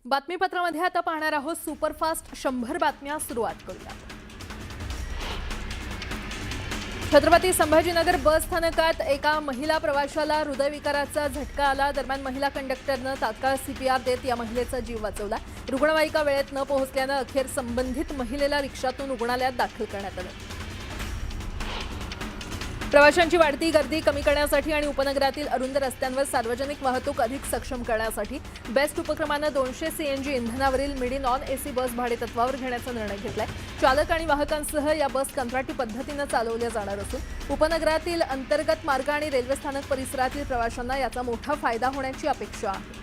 बातमीपत्रामध्ये आता पाहणार आहोत सुपरफास्ट 100 बातम्या सुरुवात करूया। छत्रपती संभाजीनगर बस स्थानकात एका महिला प्रवाशाला हृदयविकाराचा झटका आला। दरम्यान महिला कंडक्टरने तात्काळ सीपीआर देत या महिलेचा जीव वाचवला। रुग्णवाहिका वेळेत न पोहोचल्याने अखेर संबंधित महिलेला रिक्षातून रुग्णालयात दाखल करण्यात आले। प्रवाशांची वाढती गर्दी कमी करण्यासाठी आणि उपनगरातील अरुंद रस्त्यांवर सार्वजनिक वाहतूक अधिक सक्षम करण्यासाठी बेस्ट उपक्रमाने 200 सीएनजी इंधनावरील मिडी नॉन एसी बस भाडेतत्वावर घेण्याचा निर्णय घेतलाय। चालक आणि वाहकांसह या बस कंत्राटी पद्धतीने चालवल्या जाणार असून उपनगरातील अंतर्गत मार्ग आणि रेल्वे स्थानक परिसरातील प्रवाशांना याचा मोठा फायदा होण्याची अपेक्षा आहे।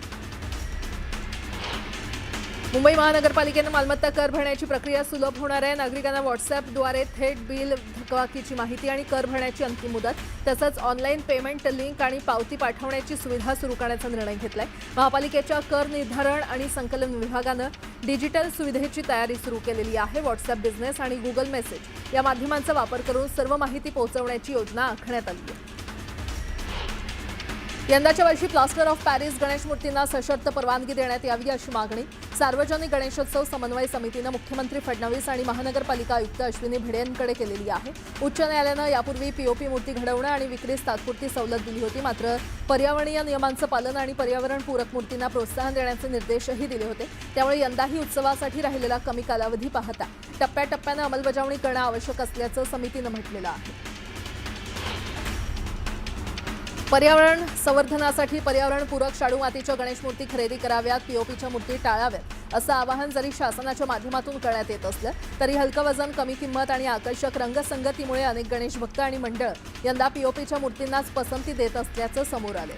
मुंबई महानगरपालिकेने मालमत्ता कर भरण्याची प्रक्रिया सुलभ होणार आहे। नागरिकांना व्हॉट्सअॅपद्वारे थेट बिल थकबाकीची माहिती आणि कर भरण्याची अंतिम मुदत तसंच ऑनलाईन पेमेंट लिंक आणि पावती पाठवण्याची सुविधा सुरू करण्याचा निर्णय घेतलाय। महापालिकेच्या कर निर्धारण आणि संकलन विभागाने डिजिटल सुविधेची तयारी सुरू केलेली आहे। व्हॉट्सअॅप बिझनेस आणि गुगल मेसेज या माध्यमांचा वापर करून सर्व माहिती पोहोचवण्याची योजना आखण्यात आली आहे। यंदाच्या वर्षी प्लास्टर ऑफ पॅरिस गणेश मूर्तींना सशर्त परवानगी देण्यात यावी अशी मागणी सार्वजनिक गणेशोत्सव समन्वय समितीने मुख्यमंत्री फडणवीस आणि महानगरपालिका आयुक्त अश्विनी भिडे यांच्याकडे केलेली आहे। उच्च न्यायालयाने यापूर्वी पीओपी मूर्ती घडवणं आणि विक्रीस तात्पुरती सवलत दिली होती, मात्र पर्यावरणीय नियमांचं पालन आणि पर्यावरणपूरक मूर्तींना प्रोत्साहन देण्याचे निर्देशही दिले होते। त्यामुळे यंदाही उत्सवासाठी राहिलेला कमी कालावधी पाहता टप्प्याटप्प्याने अंमलबजावणी करणं आवश्यक असल्याचं समितीने म्हटलेलं आहे। पर्यावरण संवर्धनासाठी पर्यावरणपूरक शाडू मातीच्या गणेश मूर्ती खरेदी कराव्यात, पीओपीच्या मूर्ती टाळाव्यात असं आवाहन जरी शासनाच्या माध्यमातून करण्यात येत असलं तरी हलकं वजन, कमी किंमत आणि आकर्षक रंगसंगतीमुळे अनेक गणेश भक्त आणि मंडळ यंदा पीओपीच्या मूर्तींनाच पसंती देत असल्याचं समोर आले।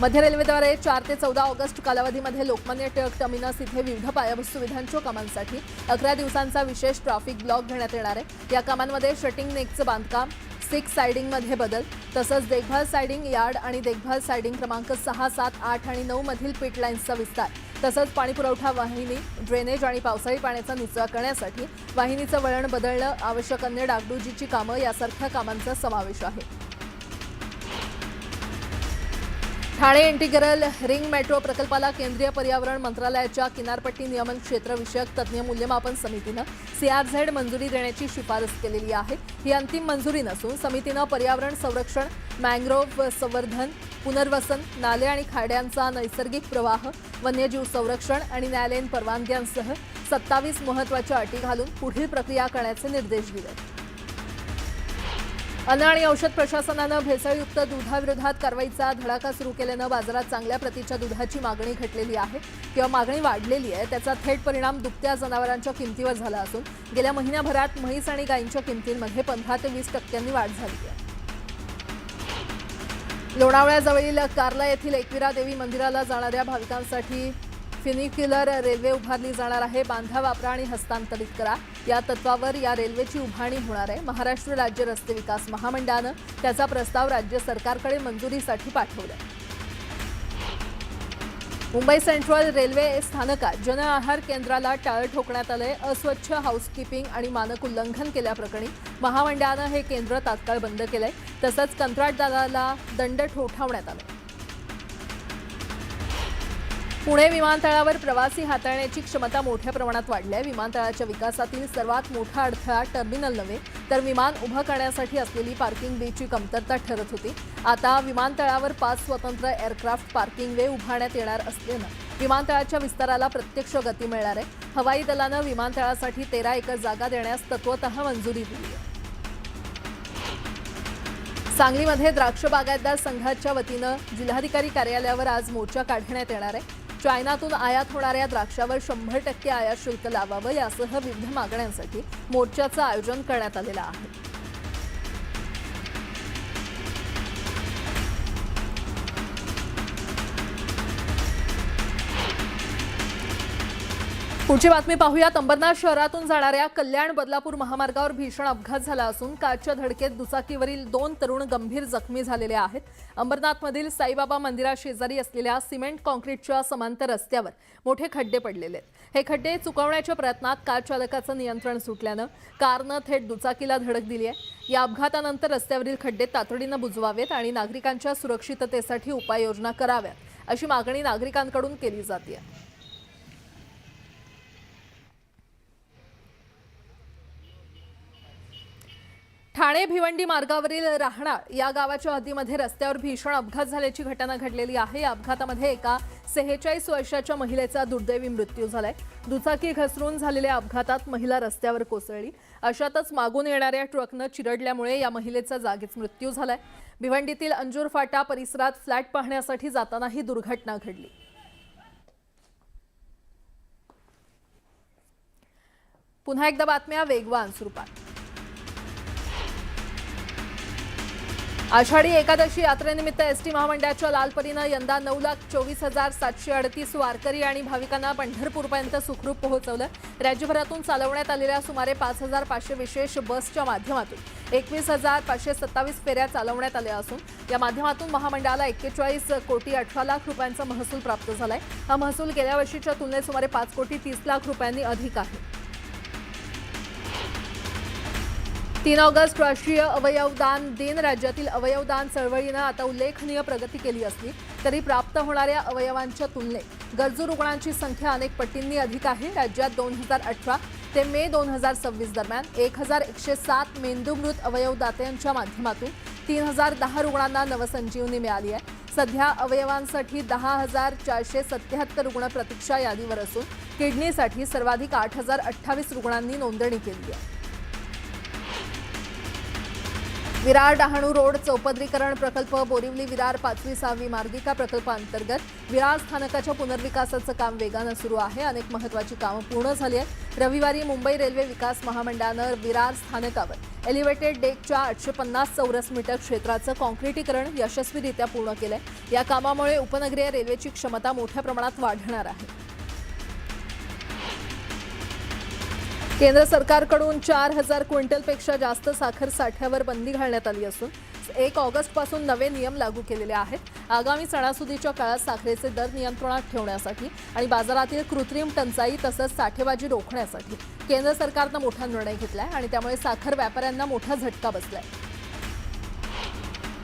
मध्य रेल्वेद्वारे 4 ते 14 ऑगस्ट कालावधीमध्ये लोकमान्य टिळक टर्मिनस इथे विविध पायाभूत सुविधांच्या कामांसाठी 11 दिवसांचा विशेष ट्रॅफिक ब्लॉक घेण्यात येणार आहे। या कामांमध्ये शटिंग नेकचं बांधकाम, 6 सायडिंगमध्ये बदल तसंच देखभाल सायडिंग यार्ड आणि देखभाल सायडिंग क्रमांक 6, 7, 8 आणि 9 मधील पिट लाईन्सचा विस्तार तसंच पाणीपुरवठा वाहिनी, ड्रेनेज आणि पावसाळी पाण्याचा निचरा करण्यासाठी वाहिनीचं वळण बदलणं, आवश्यक अन्य डागडुजीची कामं यासारख्या कामांचा समावेश आहे। ठाणे इंटिग्रल रिंग मेट्रो प्रकल्पाला केंद्रीय पर्यावरण मंत्रालयाच्या किनारपट्टी नियमन क्षेत्र विषयक तज्ज्ञ मूल्यमापन समितीने CRZ मंजुरी देण्याची शिफारस केलेली आहे। ही अंतिम मंजुरी नसून समितीने पर्यावरण संरक्षण, मँग्रोव्ह संवर्धन, पुनर्वसन, नाले आणि खाड्यांचा नैसर्गिक प्रवाह, वन्यजीव संरक्षण आणि न्यायालयीन परवानग्यांसह 27 महत्त्वाच्या अटी घालून पुढील प्रक्रिया करण्याचे निर्देश दिले। अन्न आणि औषध प्रशासनाने भेसळयुक्त दुधाविरोधात कारवाईचा धडाका सुरू केल्याने बाजारात चांगल्या प्रतीच्या दुधाची मागणी घटलेली आहे किंवा मागणी वाढलेली आहे। त्याचा थेट परिणाम दुभत्या जनावरांच्या किमतीवर झाला असून गेल्या महिन्याभरात म्हैस आणि गायींच्या किमतींमध्ये 15 ते 20% वाढ झाली आहे। लोणावळ्याजवळील कार्ला येथील एकविरा देवी मंदिराला जाणाऱ्या भाविकांसाठी फ्युनिक्युलर रेल्वे उभारली जाणार आहे। बांधा, वापरा आणि हस्तांतरित करा या तत्वावर या रेल्वेची उभारणी होणार आहे। महाराष्ट्र राज्य रस्ते विकास महामंडळाने त्याचा प्रस्ताव राज्य सरकारकडे मंजुरीसाठी पाठवला। मुंबई सेंट्रल रेल्वे स्थानकात जन आहार केंद्राला टाळं ठोकण्यात आलंय। अस्वच्छ हाऊसकीपिंग आणि मानक उल्लंघन केल्याप्रकरणी महामंडळाने हे केंद्र तात्काळ बंद केलंय तसंच कंत्राटदाराला दंड ठोठावण्यात आलाय। पुणे विमानतळावर प्रवासी हाताळण्याची क्षमता मोठ्या प्रमाणात वाढली आहे। विमानतळाच्या विकासातील सर्वात मोठा अडथळा टर्मिनल नव्हे तर विमान उभं करण्यासाठी असलेली पार्किंग बेची कमतरता ठरत होती। आता विमानतळावर 5 स्वतंत्र एअरक्राफ्ट पार्किंग वे उभारण्यात येणार असल्याने विमानतळाच्या विस्ताराला प्रत्यक्ष गती मिळणार आहे। हवाई दलाने विमानतळासाठी 13 एकर जागा देण्यास तत्वतः मंजुरी दिली आहे। सांगलीमध्ये द्राक्ष बागायतदार संघाच्या वतीने जिल्हाधिकारी कार्यालयावर आज मोर्चा काढण्यात येणार आहे। चायनातून आयात होणाऱ्या द्राक्षावर 100% आयात शुल्क लावावं यासह विविध मागण्यांसाठी मोर्चाचं आयोजन करण्यात आलेलं आहे। पुढची बातमी पाहूयात। अंबरनाथ शहरातून जाणाऱ्या कल्याण बदलापूर महामार्गावर भीषण अपघात झाला असून कारच्या धडकेत दुचाकीवरील 2 तरुण गंभीर जखमी झालेले आहेत। अंबरनाथमधील साईबाबा मंदिराशेजारी असलेल्या सिमेंट कॉन्क्रीटच्या समांतर रस्त्यावर मोठे खड्डे पडलेले आहेत। हे खड्डे चुकवण्याच्या प्रयत्नात कार चालकाचं नियंत्रण सुटल्यानं कारनं थेट दुचाकीला धडक दिली आहे। या अपघातानंतर रस्त्यावरील खड्डे तातडीने बुजवावेत आणि नागरिकांच्या सुरक्षिततेसाठी उपाययोजना कराव्यात अशी मागणी नागरिकांकडून केली जाते। ठाणे भिवंडी मार्गावरील राहणार या गावाच्या हद्दीमध्ये रस्त्यावर भीषण अपघात झाल्याची घटना घडलेली आहे। या अपघातामध्ये एका 46 वर्षाच्या महिलेचा दुर्दैवी मृत्यू झालाय। दुचाकी घसरून झालेल्या अपघातात महिला रस्त्यावर कोसळली। अशातच मागून येणाऱ्या ट्रकनं चिरडल्यामुळे या महिलेचा जागीच मृत्यू झालाय। भिवंडीतील अंजूर फाटा परिसरात फ्लॅट पाहण्यासाठी जाताना ही दुर्घटना घडली। पुन्हा एकदा बातम्या वेगवान स्वरूपात। आषाढी एकादशी यात्रेनिमित्त एसटी महामंडळाच्या लालपरीनं यंदा 9,24,738 वारकरी आणि भाविकांना पंढरपूरपर्यंत सुखरूप पोहोचवलं। राज्यभरातून चालवण्यात आलेल्या सुमारे 5,500 विशेष बसच्या माध्यमातून 21,527 फेऱ्या चालवण्यात आल्या असून या माध्यमातून महामंडळाला 41 कोटी 18 लाख रुपयांचा महसूल प्राप्त झालाय। हा महसूल गेल्या वर्षीच्या तुलनेत सुमारे 5 कोटी 30 लाख रुपयांनी अधिक आहे। 3 ऑगस्ट राष्ट्रीय अवयवदान दिन। राज्यातील अवयवदान चळवळीनं आता उल्लेखनीय प्रगती केली असली तरी प्राप्त होणाऱ्या अवयवांच्या तुलनेत गरजू रुग्णांची संख्या अनेक पटींनी अधिक आहे। राज्यात 2018 ते मे 2026 दरम्यान 1,107 मेंदूमृत अवयवदात्यांच्या माध्यमातून 3,010 रुग्णांना नवसंजीवनी मिळाली आहे। सध्या अवयवांसाठी 10,477 रुग्ण प्रतीक्षा यादीवर असून किडनीसाठी सर्वाधिक 8,028 रुग्णांनी नोंदणी केली आहे। विरार डहाणू रोड चौपदरीकरण प्रकल्प बोरिवली विरार 5वी-6वी मार्गिका प्रकल्पांतर्गत विरार स्थानकाच्या पुनर्विकासाचं काम वेगानं सुरू आहे। अनेक महत्त्वाची कामं पूर्ण झाली आहेत। रविवारी मुंबई रेल्वे विकास महामंडळानं विरार स्थानकावर एलिव्हेटेड डेकच्या 850 चौरस मीटर क्षेत्राचं कॉन्क्रिटीकरण यशस्वीरित्या पूर्ण केलंय। या कामामुळे उपनगरीय रेल्वेची क्षमता मोठ्या प्रमाणात वाढणार आहे। केंद्र सरकारकडून 4,000 क्विंटलपेक्षा जास्त साखर साठ्यावर बंदी घालण्यात आली असून 1 ऑगस्टपासून नवे नियम लागू केलेले आहेत। आगामी सणासुदीच्या काळात साखरेचे दर नियंत्रणात ठेवण्यासाठी आणि बाजारातील कृत्रिम टंचाई तसंच साठेबाजी रोखण्यासाठी केंद्र सरकारनं मोठा निर्णय घेतलाय आणि त्यामुळे साखर व्यापाऱ्यांना मोठा झटका बसलाय।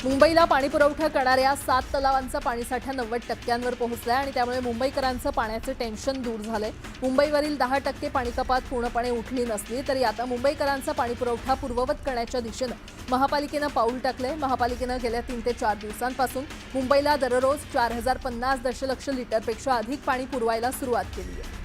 मुंबईला पाणीपुरवठा करणाऱ्या 7 तलावांचा पाणीसाठा 90% पोहोचलाय आणि त्यामुळे मुंबईकरांचं पाण्याचं टेन्शन दूर झालंय। मुंबईवरील 10% पाणी कपात पूर्णपणे उठली नसली तरी आता मुंबईकरांचा पाणीपुरवठा पूर्ववत करण्याच्या दिशेनं महापालिकेनं पाऊल टाकलंय। महापालिकेनं गेल्या 3 ते 4 दिवसांपासून मुंबईला दररोज 4,050 दशलक्ष लिटरपेक्षा अधिक पाणी पुरवायला सुरुवात केली आहे।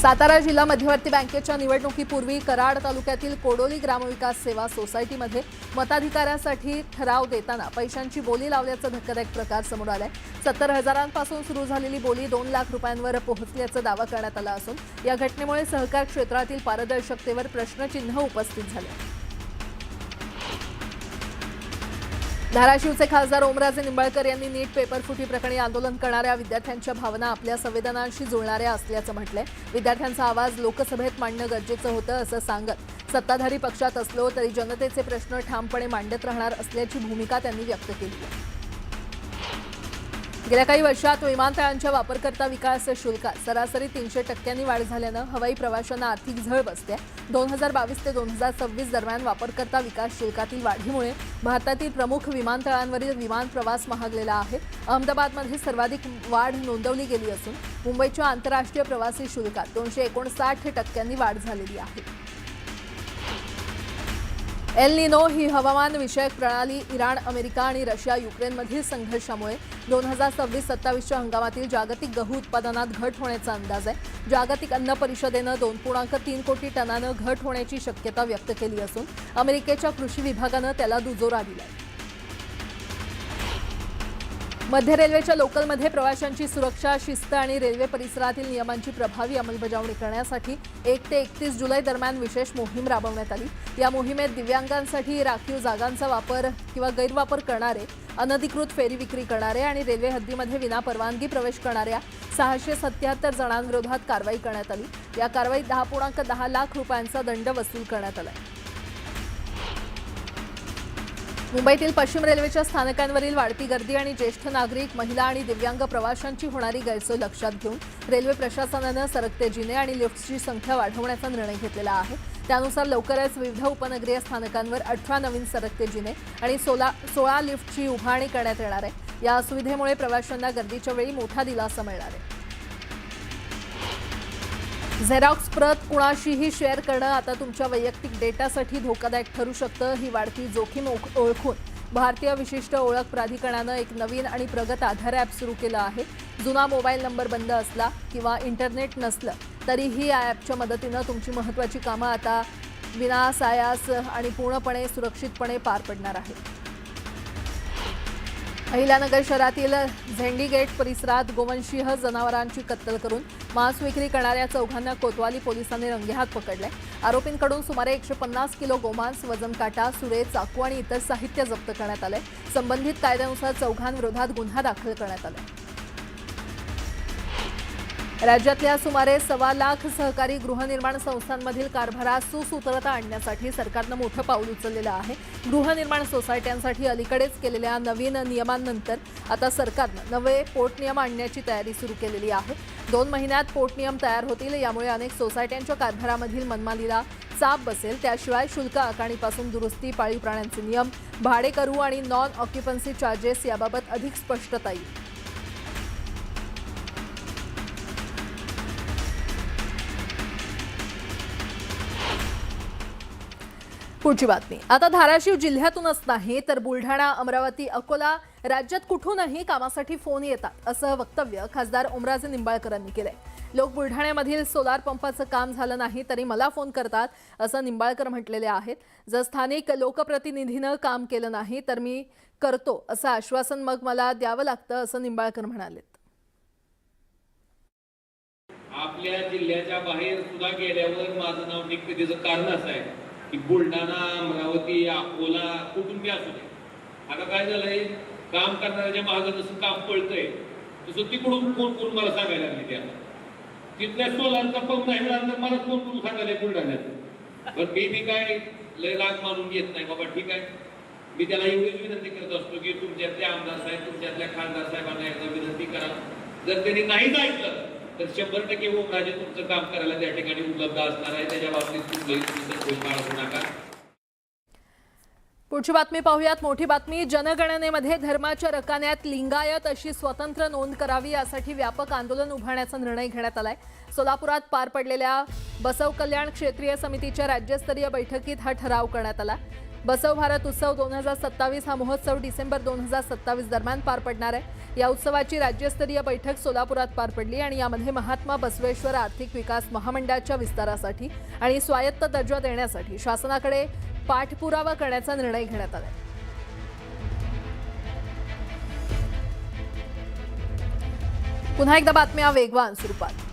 सातारा जिल्हा मध्यवर्ती बँकेच्या निवडणुकीपूर्वी कराड तालुक्यातील कोडोली ग्रामविकास सेवा सोसायटीमध्ये मताधिकाऱ्यासाठी ठराव देताना पैशांची बोली लावल्याचा धक्कादायक प्रकार समोर आलाय। 70,000पासून सुरू झालेली बोली 2 लाख रुपयांवर पोहोचल्याचा दावा करण्यात आला असून या घटनेमुळे सहकार क्षेत्रातील पारदर्शकतेवर प्रश्नचिन्ह उपस्थित झाले। धाराशिवचे खासदार ओमराजे निंबाळकर यांनी नीट पेपरफुटी प्रकरणी आंदोलन करणाऱ्या विद्यार्थ्यांच्या भावना आपल्या संवेदनांशी जुळणाऱ्या असल्याचं म्हटलंय। विद्यार्थ्यांचा आवाज लोकसभेत मांडणं गरजेचं होतं असं सांगत सत्ताधारी पक्षात असलो तरी जनतेचे प्रश्न ठामपणे मांडत राहणार असल्याची भूमिका त्यांनी व्यक्त केली आहे। गेल्या काही वर्षात विमानतळांच्या वापरकर्ता विकास शुल्कात सरासरी 300% वाढ झाल्यानं हवाई प्रवाशांना आर्थिक झळ बसते। 2022 ते 2026 दरम्यान वापरकर्ता विकास शुल्कातील वाढीमुळे भारतातील प्रमुख विमानतळांवरील विमान प्रवास महागलेला आहे। अहमदाबादमध्ये सर्वाधिक वाढ नोंदवली गेली असून मुंबईच्या आंतरराष्ट्रीय प्रवासी शुल्कात 259% वाढ झालेली आहे। एल निनो ही हवामान विषयक प्रणाली इराण, अमेरिका आणि रशिया युक्रेनमधील संघर्षामुळे 2026-27च्या हंगामातील जागतिक गहू उत्पादनात घट होण्याचा अंदाज आहे। जागतिक अन्न परिषदेनं 2.3 कोटी टनानं घट होण्याची शक्यता व्यक्त केली असून अमेरिकेच्या कृषी विभागानं त्याला दुजोरा दिलाय। मध्य रेल्वेच्या लोकलमध्ये प्रवाशांची सुरक्षा, शिस्त आणि रेल्वे परिसरातील नियमांची प्रभावी अंमलबजावणी करण्यासाठी 1 ते 31 जुलै दरम्यान विशेष मोहीम राबवण्यात आली। या मोहिमेत दिव्यांगांसाठी राखीव जागांचा वापर किंवा गैरवापर करणारे, अनधिकृत फेरी विक्री करणारे आणि रेल्वे हद्दीमध्ये विनापरवानगी प्रवेश करणाऱ्या 677 जणांविरोधात कारवाई करण्यात आली। या कारवाईत 10.10 लाख रुपयांचा दंड वसूल करण्यात आला। मुंबईतील पश्चिम रेल्वेच्या स्थानकांवरील वाढती गर्दी आणि ज्येष्ठ नागरिक, महिला आणि दिव्यांग प्रवाशांची होणारी गैरसोय लक्षात घेऊन रेल्वे प्रशासनानं सरकते जिने आणि लिफ्ट्सची संख्या वाढवण्याचा निर्णय घेतलेला आहे। त्यानुसार लवकरच विविध उपनगरीय स्थानकांवर 18 नवीन सरकते जिने आणि 16 लिफ्टची उभारणी करण्यात येणार आहे। या सुविधेमुळे प्रवाशांना गर्दीच्या वेळी मोठा दिलासा मिळणार आहे। झेरॉक्स प्रत कुणाशीही शेअर करणं आता तुमच्या वैयक्तिक डेटासाठी धोकादायक ठरू शकतं। ही वाढती जोखीम ओळखून भारतीय विशिष्ट ओळख प्राधिकरणानं एक नवीन आणि प्रगत आधार ॲप सुरू केलं आहे। जुना मोबाईल नंबर बंद असला किंवा इंटरनेट नसलं तरीही या ॲपच्या मदतीनं तुमची महत्त्वाची कामं आता विनासायास आणि पूर्णपणे सुरक्षितपणे पार पडणार आहेत। अहिल्यानगर शहरातील झेंडी गेट परिसरात गोवंशीय जनावरांची कत्तल करून मांस विक्री करणाऱ्या चौघांना कोतवाली पोलिसांनी रंगेहात पकडले। आरोपींकडून सुमारे 150 किलो गोमांस, वजन काटा, सुरे, चाकू आणि इतर साहित्य जप्त करण्यात आले। संबंधित कायद्यानुसार चौघांविरोधात गुन्हा दाखल करण्यात आला। राज्यातल्या सुमारे 1.25 लाख सहकारी गृहनिर्माण संस्थांमधील कारभारात सुसूत्रता आणण्यासाठी सरकारनं मोठं पाऊल उचललेलं आहे। गृहनिर्माण सोसायट्यांसाठी अलीकडेच केलेल्या नवीन नियमांनंतर आता सरकारनं नवे पोटनियम आणण्याची तयारी सुरू केलेली आहे। 2 महिन्यात पोटनियम तयार होतील। यामुळे अनेक सोसायट्यांच्या कारभारामधील मनमानीला चाप बसेल। त्याशिवाय शुल्क आकारणीपासून दुरुस्ती, पाळीव प्राण्यांचे नियम, भाडेकरू आणि नॉन ऑक्युपन्सी चार्जेस याबाबत अधिक स्पष्टता येईल। पुढची बातमी आता धाराशिव जिल्ह्यातूनच नाही तर बुलढाणा, अमरावती, अकोला राज्यात कुठूनही कामासाठी फोन येतात असं वक्तव्य खासदार ओमराजे निंबाळकरांनी केलंय। लोक बुलढाण्यामधील सोलार पंपाचं काम झालं नाही तरी मला फोन करतात असं निंबाळकर म्हटलेले आहेत। जर स्थानिक लोकप्रतिनिधीनं काम केलं नाही तर मी करतो असं आश्वासन मग मला द्यावं लागतं असं निंबाळकर म्हणाले। आपल्या जिल्ह्याच्या बाहेर सुद्धा गेल्यावर माझं नाव निघतं त्याचं कारण असं आहे की बुलढाणा, अमरावती, अकोला कुठून बी असू दे, आता काय झालंय काम करणाऱ्याच्या मागं जसं काम पळतंय तसं तिकडून फोन करून मला सांगायला लागले। त्या तिथल्या सोलारचा पंप नाही मिळाला तर मला फोन करून सांगायला बुलढाण्यात। पण मी काय लय राग मानून घेत नाही बाबा, ठीक आहे। मी त्याला एवढीच विनंती करत असतो की तुमच्यातले आमदार साहेब, तुमच्यातल्या खासदार साहेबांना एकदा विनंती करा। जर त्यांनी नाहीच ऐकलं तर 100% ओमराजे तुमचं काम करायला त्या ठिकाणी उपलब्ध असणार आहे। त्याच्या बाबतीत कुठलंही तुम्ही काळजी नका। पुढची बातमी पाहूयात। मोठी बातमी, जनगणनेमध्ये धर्माच्या रकान्यात लिंगायत अशी स्वतंत्र नोंद करावी यासाठी व्यापक आंदोलन उभारण्याचा निर्णय घेण्यात आलाय। सोलापुरात पार पडलेल्या बसव कल्याण क्षेत्रीय समितीच्या राज्यस्तरीय बैठकीत हा ठराव करण्यात आला। बसव भारत उत्सव 2027 हा महोत्सव डिसेंबर 2027 दरम्यान पार पडणार आहे। या उत्सवाची राज्यस्तरीय बैठक सोलापुरात पार पडली आणि यामध्ये महात्मा बसवेश्वर आर्थिक विकास महामंडळाच्या विस्तारासाठी आणि स्वायत्त दर्जा देण्यासाठी शासनाकडे पाठपुरावा करण्याचा निर्णय घेण्यात आला। पुन्हा एकदा बातम्या वेगवान स्वरूपात।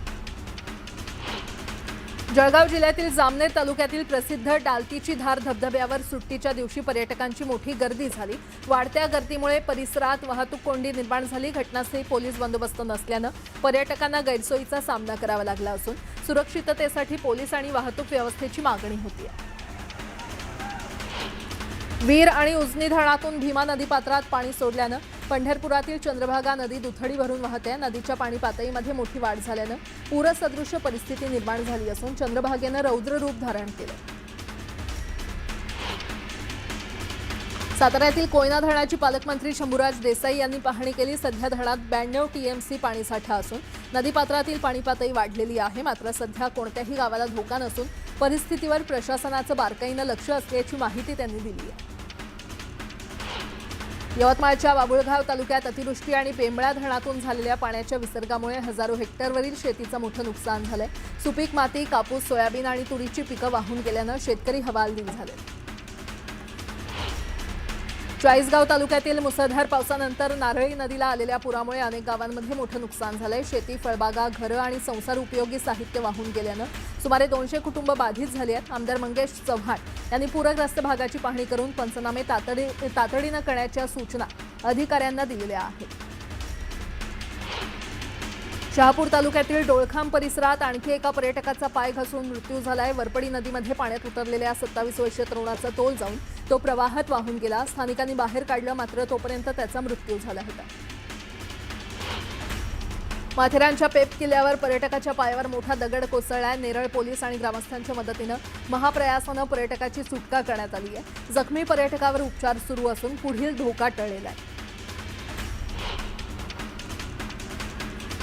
जळगाव जिल्ह्यातील जामनेर तालुक्यातील प्रसिद्ध डालतीची धार धबधब्यावर सुट्टीच्या दिवशी पर्यटकांची मोठी गर्दी झाली। वाढत्या गर्दीमुळे परिसरात वाहतूक कोंडी निर्माण झाली। घटनास्थळी पोलीस बंदोबस्त नसल्यानं पर्यटकांना गैरसोयीचा सामना करावा लागला असून सुरक्षिततेसाठी पोलीस आणि वाहतूक व्यवस्थेची मागणी होती आहे। वीर आणि उजनी धरणातून भीमा नदीपात्रात पाणी सोडल्यानं पंढरपुरातील चंद्रभागा नदी दुथडी भरून वाहते। नदीच्या पाणी पातळीमध्ये मोठी वाढ झाल्यानं पूरसदृश परिस्थिती निर्माण झाली असून चंद्रभागेनं रौद्र रूप धारण केलं। साताऱ्यातील कोयना धरणाची पालकमंत्री शंभूराज देसाई यांनी पाहणी केली। सध्या धरणात 92 टीएमसी पाणीसाठा असून नदीपात्रातील पाणी पातळी वाढलेली आहे। मात्र सध्या कोणत्याही गावाला धोका नसून परिस्थितीवर प्रशासनाचं बारकाईनं लक्ष असल्याची माहिती त्यांनी दिली आहे। यवतमाळच्या बाबुळगाव तालुक्यात अतिवृष्टी आणि पेंबळा धरणातून झालेल्या पाण्याच्या विसर्गामुळे हजारो हेक्टरवरील शेतीचं मोठं नुकसान झालंय। सुपीक माती, कापूस, सोयाबीन आणि तुरीची पिकं वाहून गेल्यानं शेतकरी हवालदिल झाले। चाळीसगाव तालुक्यातील मुसळधार पावसानंतर नारळी नदीला आलेल्या पुरामुळे अनेक गावांमध्ये मोठं नुकसान झालंय। शेती, फळबागा, घरं आणि संसार उपयोगी साहित्य वाहून गेल्यानं सुमारे 200 कुटुंब बाधित झाली आहेत। आमदार मंगेश चव्हाण यांनी पूरग्रस्त भागाची पाहणी करून पंचनामे तातडीनं करण्याच्या सूचना अधिकाऱ्यांना दिलेल्या आहेत। शहापूर तालुक्यातील डोळखाम परिसरात आणखी एका पर्यटकाचा पाय घसरून मृत्यू झालाय। वरपडी नदीमध्ये पाण्यात उतरलेल्या 27 वर्षीय तरुणाचा तोल जाऊन तो प्रवाहात वाहून गेला। स्थानिकांनी बाहेर काढलं मात्र तोपर्यंत त्याचा मृत्यू झाला होता। माथेरानच्या पेप किल्ल्यावर पर्यटकाच्या पायावर मोठा दगड कोसळला. नेरळ पोलीस आणि ग्रामस्थांच्या मदतीनं महाप्रयासानं पर्यटकाची सुटका करण्यात आली आहे. जखमी पर्यटकावर उपचार सुरू असून पुढील धोका टळलेला आहे.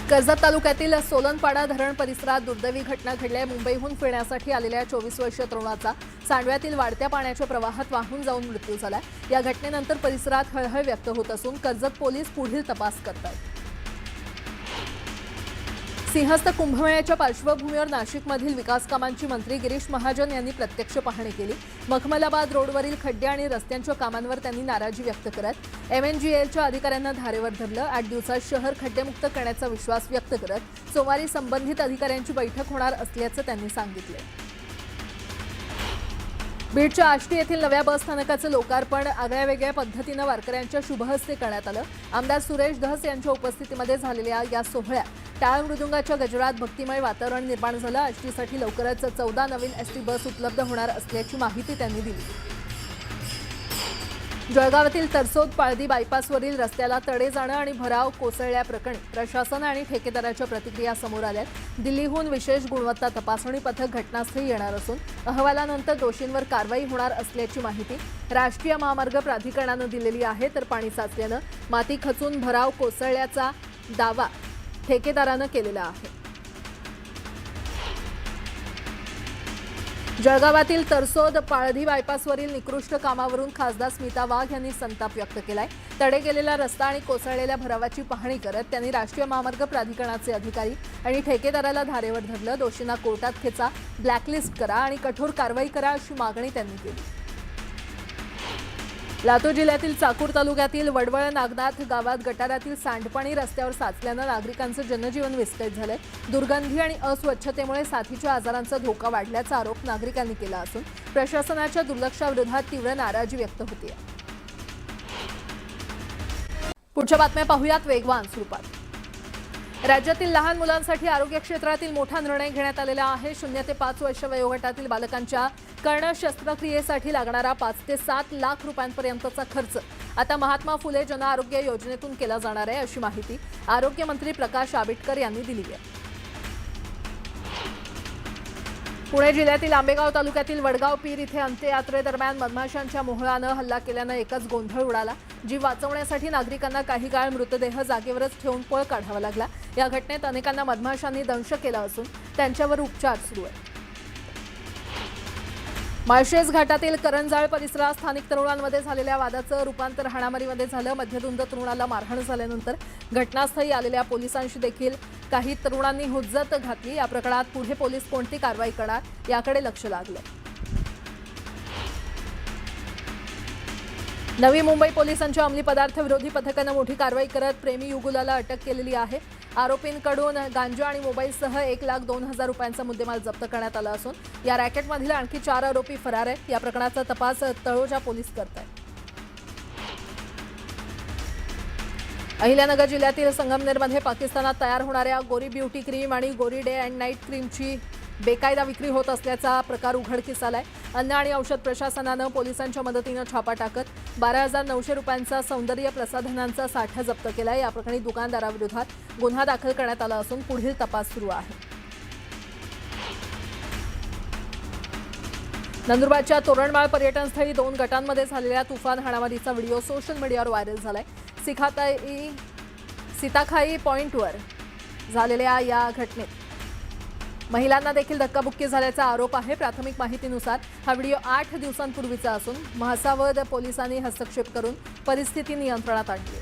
कर्जत तालुक्यातील सोलनपाडा धरण परिसरात दुर्दैवी घटना घडली आहे. मुंबईहून फिरण्यासाठी आलेल्या 24 वर्षीय तरुणाचा सांडव्यातील वाढत्या पाण्याच्या प्रवाहात वाहून जाऊन मृत्यू झाला. या घटनेनंतर परिसरात हळहळ व्यक्त होत असून कर्जत पोलीस पुढील तपास करत आहेत. सिंहस्थ कुंभमेळ्याच्या पार्श्वभूमीवर नाशिकमधील विकास कामांची मंत्री गिरीश महाजन यांनी प्रत्यक्ष पाहणी केली. मखमलाबाद रोडवरील खड्डे आणि रस्त्यांच्या कामांवर त्यांनी नाराजी व्यक्त करत MNGLच्या अधिकाऱ्यांना धारेवर धरलं. 8 दिवसात शहर खड्डेमुक्त करण्याचा विश्वास व्यक्त करत सोमवारी संबंधित अधिकाऱ्यांची बैठक होणार असल्याचं त्यांनी सांगितलं. बीडच्या आष्टी येथील नव्या बस स्थानकाचं लोकार्पण आगळ्यावेगळ्या पद्धतीनं वारकऱ्यांच्या शुभहस्ते करण्यात आलं. आमदार सुरेश धस यांच्या उपस्थितीमध्ये झालेल्या या सोहळ्यात टाळ मृदुंगाच्या गजरात भक्तिमय वातावरण निर्माण झालं. आष्टीसाठी लवकरच 14 नवीन ST बस उपलब्ध होणार असल्याची माहिती त्यांनी दिली. जळगावातील तरसोद पाळदी बायपासवरील रस्त्याला तडे जाणं आणि भराव कोसळल्याप्रकरणी प्रशासन आणि ठेकेदाराच्या प्रतिक्रिया समोर आल्यात. दिल्लीहून विशेष गुणवत्ता तपासणी पथक घटनास्थळी येणार असून अहवालानंतर दोषींवर कारवाई होणार असल्याची माहिती राष्ट्रीय महामार्ग प्राधिकरणानं दिलेली आहे. तर पाणी साचल्यानं माती खचून भराव कोसळल्याचा दावा ठेकेदारानं केलेला आहे. जळगावातील तरसोद पाळधी बायपासवरील निकृष्ट कामावरून खासदार स्मिता वाघ यांनी संताप व्यक्त केलाय. तडे गेलेला रस्ता आणि कोसळलेल्या भरावाची पाहणी करत त्यांनी राष्ट्रीय महामार्ग प्राधिकरणाचे अधिकारी आणि ठेकेदाराला धारेवर धरलं. दोषींना कोर्टात खेचा, ब्लॅकलिस्ट करा आणि कठोर कारवाई करा अशी मागणी त्यांनी केली. लातूर जिल्ह्यातील चाकूर तालुक्यातील वडवळ नागनाथ गावात गटारातील सांडपाणी रस्त्यावर साचल्यानं नागरिकांचं जनजीवन विस्कळीत झालंय. दुर्गंधी आणि अस्वच्छतेमुळे साथीच्या आजारांचा धोका वाढल्याचा आरोप नागरिकांनी केला असून प्रशासनाच्या दुर्लक्षाविरोधात तीव्र नाराजी व्यक्त होतीये. पुढच्या बातम्या पाहूयात वेगवान स्वरूपात. राज्यातील लहान मुलांसाठी आरोग्य क्षेत्रातील मोठा निर्णय घेण्यात आलेला आहे. 0 ते 5 वर्ष वयोगटातील बालकांच्या कर्ण शस्त्रक्रियेसाठी लागणारा 5 ते 7 लाख रुपयांपर्यंतचा खर्च आता महात्मा फुले जन आरोग्य योजनेतून केला जाणार आहे अशी माहिती आरोग्यमंत्री प्रकाश आंबेडकर यांनी दिली आहे. पुणे जिल्ह्यातील आंबेगाव तालुक्यातील वडगाव पीर इथे अंत्ययात्रेदरम्यान मधमाशांच्या मोहळानं हल्ला केल्यानं एकच गोंधळ उडाला. जीव वाचवण्यासाठी नागरिकांना काही काळ मृतदेह जागेवरच ठेवून पळ काढावा लागला. या घटनेत अनेकांना मधमाशांनी दंश केला असून त्यांच्यावर उपचार सुरू आहेत. माळशेज घाटातील करंजाळ परिसरात स्थानिक तरुणांमध्ये झालेल्या वादाचं रूपांतर हाणामारीमध्ये झालं. मध्यधुंद तरुणाला मारहाण झाल्यानंतर घटनास्थळी आलेल्या पोलिसांशी देखील काही तरुणांनी हुज्जत घातली. या प्रकरणात पुढे पोलीस कोणती कारवाई करणार याकडे लक्ष लागलं. नवी मुंबई पोलिसांच्या अंमली पदार्थ विरोधी पथकानं मोठी कारवाई करत प्रेमी युगुलाला अटक केलेली आहे. आरोपींकडून गांजा आणि मोबाईलसह 1,02,000 रुपयांचा मुद्देमाल जप्त करण्यात आला असून या रॅकेटमधील आणखी 4 आरोपी फरार आहेत. या प्रकरणाचा तपास तळोजा पोलीस करत आहेत. अहिल्यानगर जिल्ह्यातील संगमनेरमध्ये पाकिस्तानात तयार होणाऱ्या गोरी ब्युटी क्रीम आणि गोरी डे अँड नाईट क्रीमची बेकायदा विक्री होत असल्याचा प्रकार उघडकीस आलाय. अन्न आणि औषध प्रशासनानं पोलिसांच्या मदतीनं छापा टाकत 12,900 रुपयांचा सौंदर्य प्रसाधनांचा साठा जप्त केलाय. या प्रकरणी दुकानदाराविरोधात गुन्हा दाखल करण्यात आला असून पुढील तपास सुरू आहे. नंदुरबारच्या तोरणमाळ पर्यटनस्थळी 2 गटांमध्ये झालेल्या तुफान हाणामारीचा व्हिडिओ सोशल मीडियावर व्हायरल झालाय. सीताखाई पॉइंटवर झालेल्या या घटनेत महिलांना देखील धक्काबुक्की झाल्याचा आरोप आहे. प्राथमिक माहितीनुसार हा व्हिडिओ 8 दिवसांपूर्वीचा असून म्हसावद पोलिसांनी हस्तक्षेप करून परिस्थिती नियंत्रणात आणली.